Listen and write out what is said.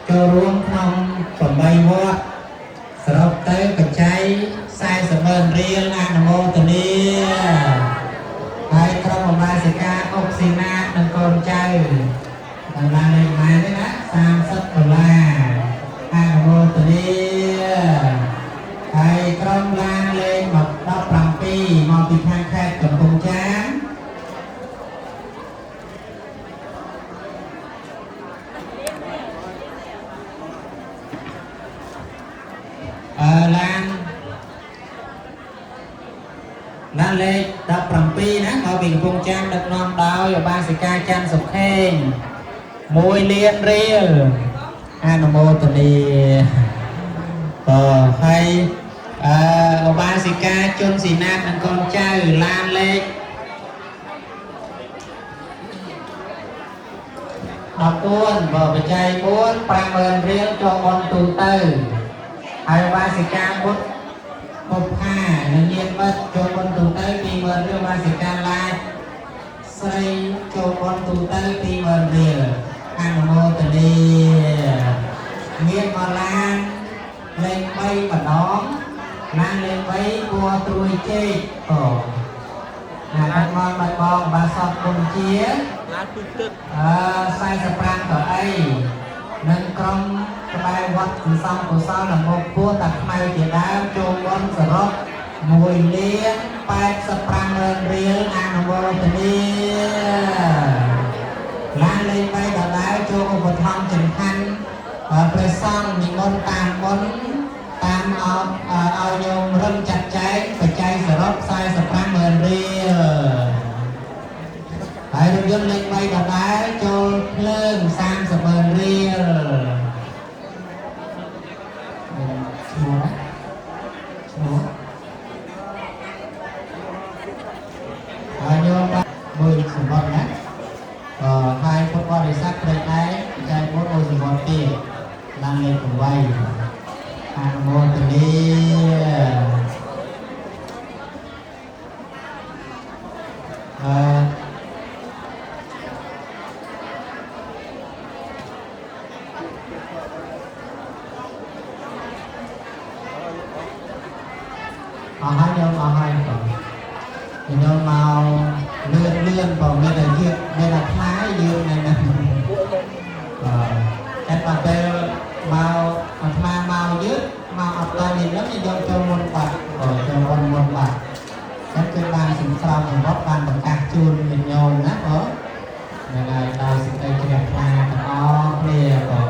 ចូលរួមក្នុងសំបីវត្តសរុបទៅបច្ច័យ40,000រៀលអនុមោទនាហើយក្រុមបម្រើសិកាអុកស៊ីណានិងកូនចៅដល់ឡើងលេខម៉ែនេះណា$30អនុមោទនាហើយក្រុមឡានលេខ17មកពីខាងខេត្តកំពង់ចាមឡានលេខ17ណាមកពីកំពង់ចាមដឹកនាំដោយឧបាសិកាច័ន្ទសុខេង1លានរៀលអនុមោទនាហើយឧបាសិកាជន់ស៊ីណាតនិងកូនចៅឡានលេខ14បច្ច័យ4 50,000រៀលចូលបនទូទៅហើយឧបាសិកាបុត្របុប្ផានិងញាតិមិត្តចូលបនទូទៅ20,000រៀលឧបាសិកាឡាចស្រីចូលបនទូទៅ20,000រៀលអនុមោទនាមានមកឡានលេខ3ម្ដងឡានលេខ3ពណ៌ត្រួយចេកដាក់មកបាត់បងបាសតគុំជាឡានទូទឹក45កៅអីនិងក្រុមក្បែរវត្តសន្សំកុសលនៅមុខពោះតាខ្មៅជាដើមចូលបនសរុប1,85,000រៀលអនុមោទនាឡានលេខ3ដដែលចូលឧបត្ថម្ភចំខាន់ព្រះសង្ឃនិមន្តតាមបុណ្យតាមឲ្យញោមរឹងចាត់ចែងបច្ច័យសរុប45,000រៀលហើយរថយន្តលេខ3ដដែលចូលភ្លើង30,000រៀលឈ្មោះហើយញោមមើលសម្បត្តិណាហើយពុទ្ធបរិស័ទព្រៃឯងចែកមុនអូសម្បត្តិទៀតឡើងលេខ8អនុមោទនាអស់ហើយញោមអស់ហើយបងញោមមកលឿនបងមានតែយើងមានតែខ្លាយយើងនៅណាតែបើពេលមកអាត្មាមកយើងមកអត់ដល់នេះនឹងយកចូលមុនបាត់ចូលមុនបាត់តែគឺបានសំស្រោមរបស់បានប្រកាសជូនញោមណាបងថ្ងៃដល់សេចក្តីជ្រះថ្លាទាំងអស់គ្នាបង